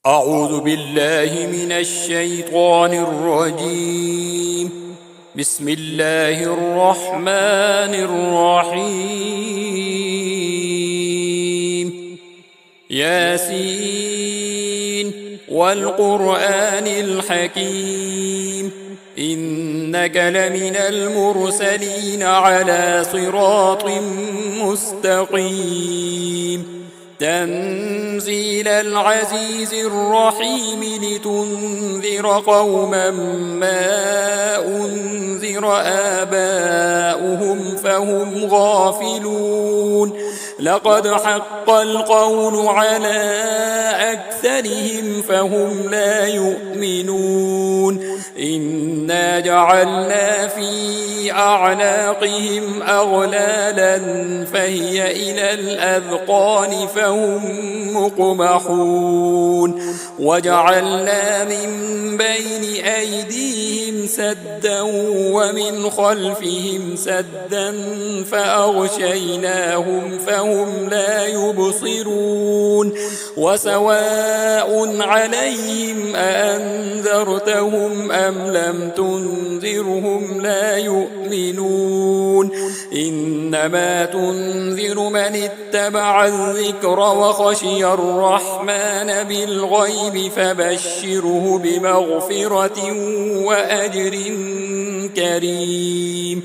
أعوذ بالله من الشيطان الرجيم. بسم الله الرحمن الرحيم. ياسين والقرآن الحكيم إنك لمن المرسلين على صراط مستقيم. تنزيل العزيز الرحيم لتنذر قوما ما أنذر آباؤهم فهم غافلون. لقد حق القول على أكثرهم فهم لا يؤمنون. إنا جعلنا في أعناقهم أغلالا فهي إلى الأذقان فهم مقمحون. وجعلنا من بين أيديهم سدا ومن خلفهم سدا فأغشيناهم فهم لا يبصرون. وسواء عليهم أأنذرتهم أم لم تنذرهم لا يؤمنون. إنما تنذر من اتبع الذكر وخشي الرحمن بالغيب فبشره بمغفرة وأجر كريم.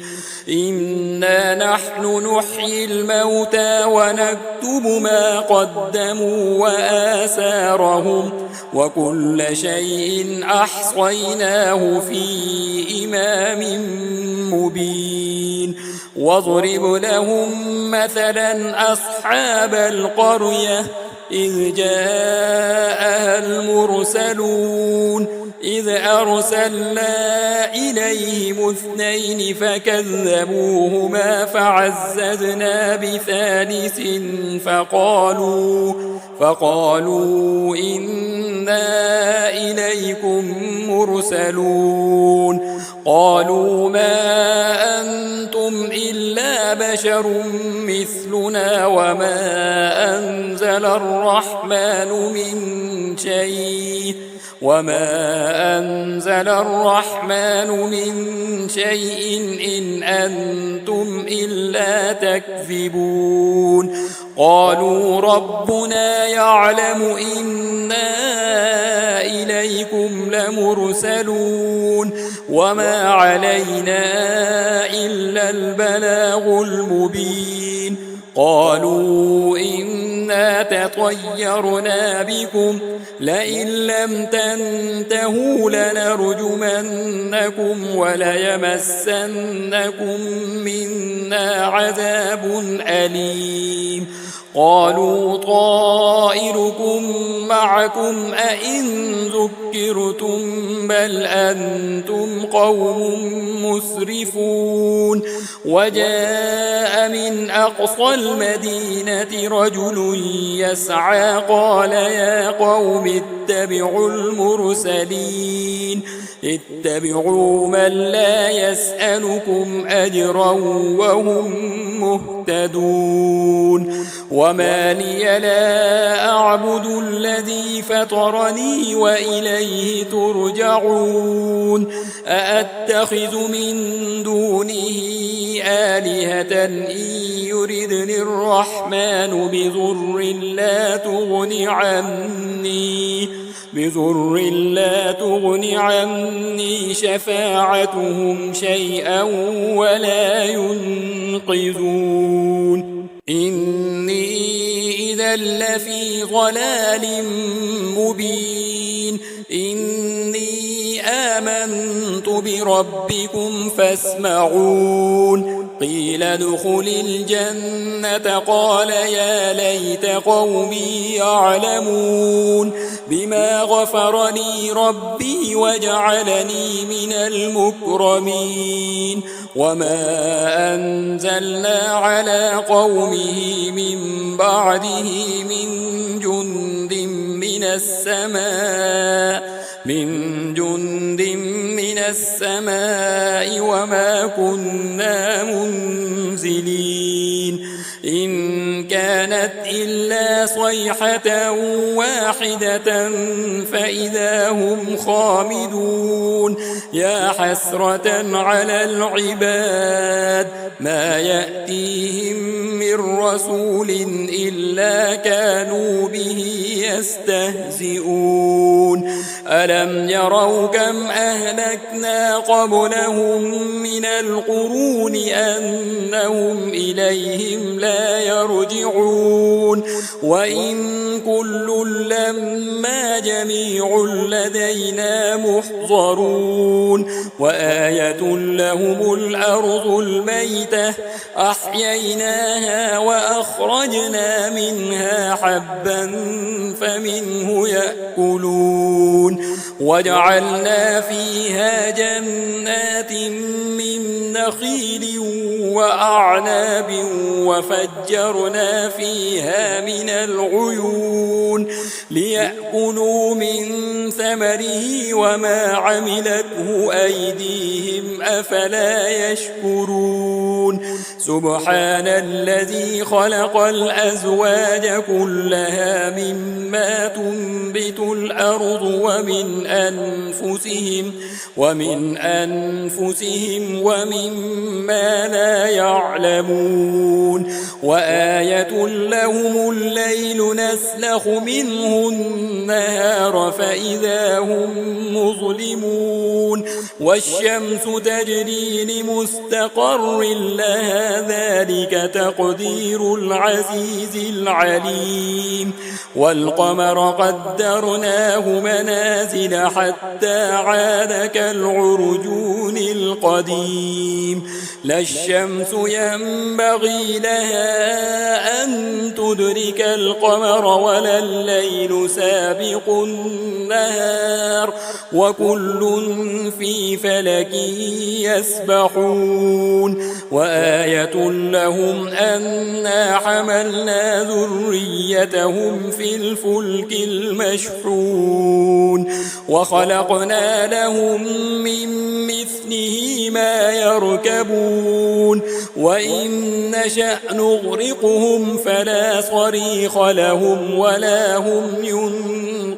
إنا نحن نحيي الموتى ونكتب ما قدموا وآثارهم وكل شيء أحصيناه في إمام مبين. واضرب لهم مثلا أصحاب القرية إذ جاءها المرسلون إذ أرسلنا إليهم اثنين فكذبوهما فعززنا بثالث فقالوا إنا إليكم مرسلون. قالوا ما أنتم إلا بشر مثلنا وما أنزل الرحمن من شيء إن أنتم إلا تكذبون. قالوا ربنا يعلم إنا إليكم لمرسلون وما علينا إلا البلاغ المبين. قالوا إنا تطيرنا بكم لئن لم تنتهوا لنرجمنكم وليمسنكم منا عذاب أليم. قالوا طائركم معكم أئن ذكرتم بل أنتم قوم مسرفون. وجاء من أقصى المدينة رجل يسعى قال يا قوم اتبعوا من لا يسألكم أجرا وهم مهتدون. وما لي لا أعبد الذي فطرني وإليه ترجعون. أأتخذ من دونه آلهة إن يردني الرحمن بضر لا تغن عني شفاعتهم شيئا ولا ينقذون. إني إذا لفي ضلال مبين. إني آمنت بربكم فاسمعون. قيل ادخل الجنة قال يا ليت قومي يعلمون بما غفر لي ربي وجعلني من المكرمين. وما أنزلنا على قومه من بعده من جند من السماء وما كنا منزلين. إن كانت إلا صيحة واحدة فإذا هم خامدون يا حسرة على العباد ما يأتيهم من رسول إلا كانوا به يستهزئون ألم يروا كم أهلكنا قبلهم من القرون أنهم إليهم لا يرجعون وإن كل لما جميع لدينا محضرون وآية لهم الأرض الميتة أحييناها وأخرجنا منها حبا فمنه يأكلون وجعلنا فيها جنات من نخيل وأعناب وفجرنا فيها من العيون ليأكلوا من ثمره وما عملته أيديهم أفلا يشكرون سبحان الذي خلق الأزواج كلها مما تنبت الأرض ومن أنفسهم ومما لا يعلمون وآية لهم الليل نسلخ منه النهار فإذا هم مظلمون والشمس تجري لمستقر لها ذلك تقدير العزيز العليم والقمر قدرناه منازل حتى عاد كالعرجون القديم لا الشمس ينبغي لها أن تدرك القمر ولا الليل سابق النهار وكل في فلك يسبحون وآية لهم أنا حملنا ذريتهم في الفلك المشحون وخلقنا لهم من مثله ما يركبون وإن نشأ نغرقهم فلا صريخ لهم ولا هم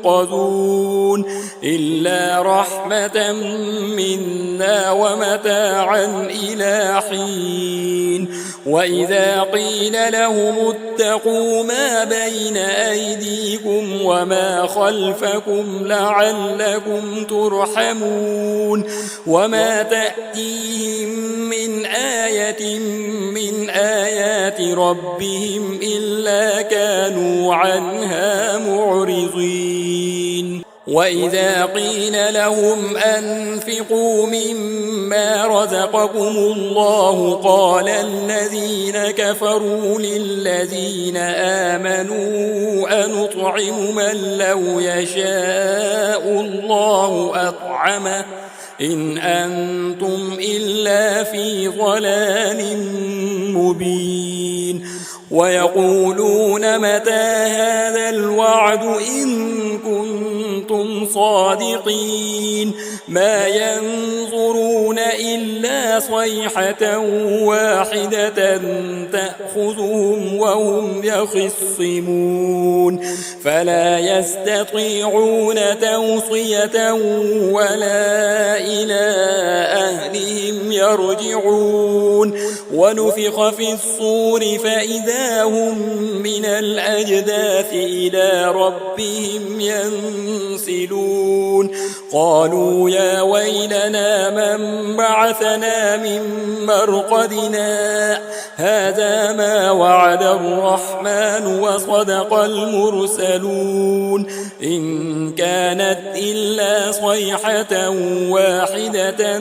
ينقذون إلا رحمة منا ومتاعا إلى حين وإذا قيل لهم اتقوا ما بين أيديكم وما خلفكم لعلكم ترحمون وما تأتيهم من آية من آيات ربهم إلا كانوا عنها معرضين وإذا قيل لهم أنفقوا مما رزقكم الله قال الذين كفروا للذين آمنوا أنطعم من لو يشاء الله أطعمه إن أنتم إلا في ضلال مبين ويقولون متى هذا الوعد إن كنتم صادقين ما ينظرون إلا صيحة واحدة تأخذهم وهم يخصمون فلا يستطيعون توصية ولا إلى أهلهم يرجعون ونفخ في الصور فإذا هم من الأجداث إلى ربهم ينسلون قالوا يا ويلنا من بعثنا من مرقدنا هذا ما وعد الرحمن وصدق المرسلون إن كانت إلا صيحة واحدة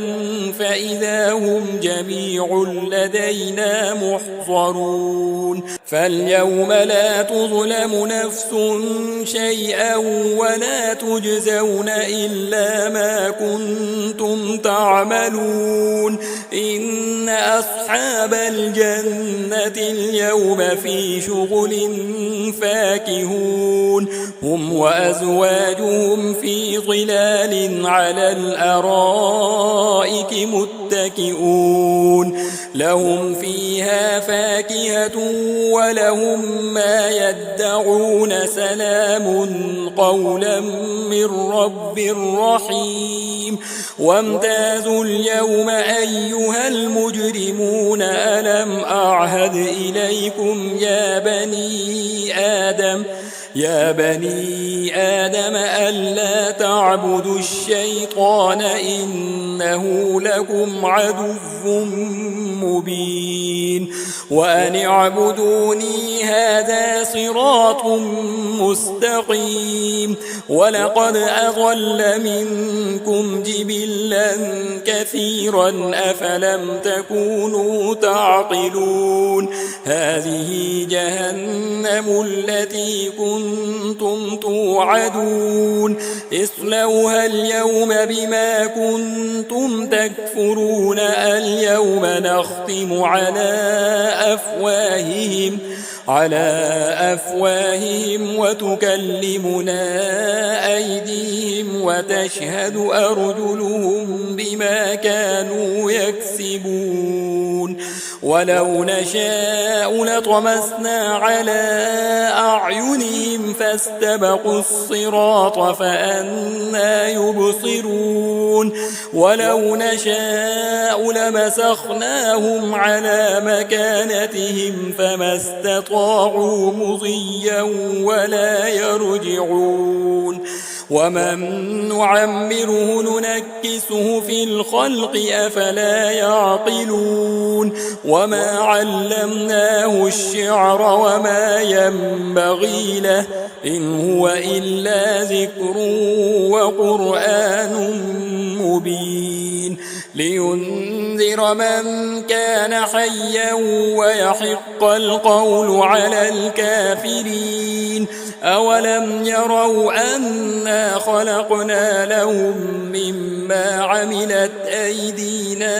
فإذا هم جميع لدينا محضرون فاليوم لا تظلم نفس شيئا ولا تجزون إلا ما كنتم تعملون إن أصحاب الجنة اليوم في شغل فاكهون هم وأزواجهم في ظلال على الأرائك متكئون لهم فيها فاكهة ولهم ما يدعون سلام قولا من رب رحيم وامتازوا اليوم أيها المجرمون ألم أعهد إليكم يا بني آدم ألا تعبدوا الشيطان إنه لكم عدو مبين وأن اعبدوني هذا صراط مستقيم ولقد أضل منكم جبلا كثيرا أفلم تكونوا تعقلون هذه جهنم التي كنتم توعدون اصلوها اليوم بما كنتم تكفرون اليوم نختم على أفواههم وتكلمنا أيديهم وتشهد أرجلهم بما كانوا يكسبون ولو نشاء لطمسنا على أعينهم فاستبقوا الصراط فأنى يبصرون ولو نشاء لمسخناهم على مكانتهم فما استطاعوا مضيا ولا يرجعون ومن نعمره ننكسه في الخلق أفلا يعقلون وما علمناه الشعر وما ينبغي له إن هو إلا ذكر وقرآن مبين لينذر من كان حيا ويحق القول على الكافرين أولم يروا أنا خلقنا لهم مما عملت أيدينا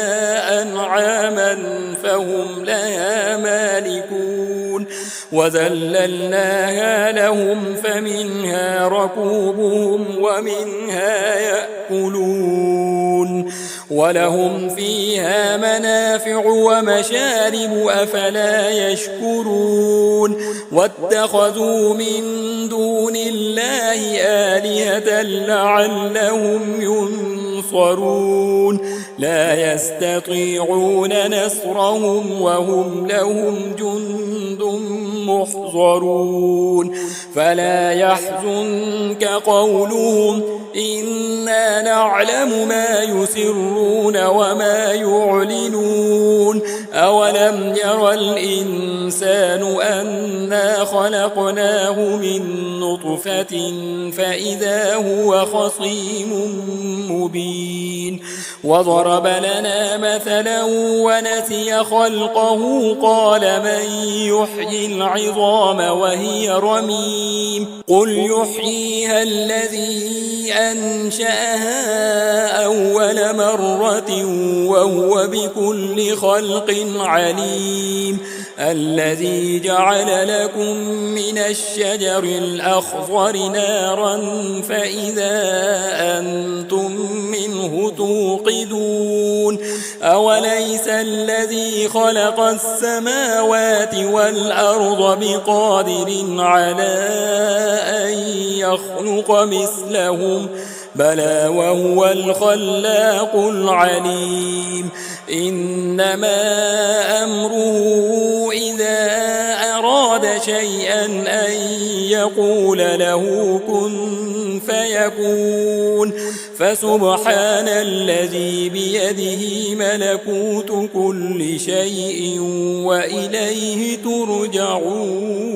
أنعاما فهم لها مالكون وذللناها لهم فمنها ركوبهم ومنها يأكلون ولهم فيها منافع ومشارب أفلا يشكرون واتخذوا من دون الله آلهة لعلهم ينصرون لا يستطيعون نصرهم وهم لهم جند محضرون فلا يحزنك قولهم إنا نعلم ما يسرون وما يعلنون أولم ير الإنسان أنا خلقناه من نطفة فإذا هو خصيم مبين وضرب لنا مثلا ونسي خلقه قال من يحيي العظام وهي رميم قل يحييها الذي أنشأها أول مرة وهو بكل خلق عليم الذي جعل لكم من الشجر الأخضر نارا فإذا أنتم منه توقدون أوليس الذي خلق السماوات والأرض بقادر على أن يخلق مثلهم بلى وهو الخلاق العليم إنما أمره إذا أراد شيئا أن يقول له كن فيكون فسبحان الذي بيده ملكوت كل شيء وإليه ترجعون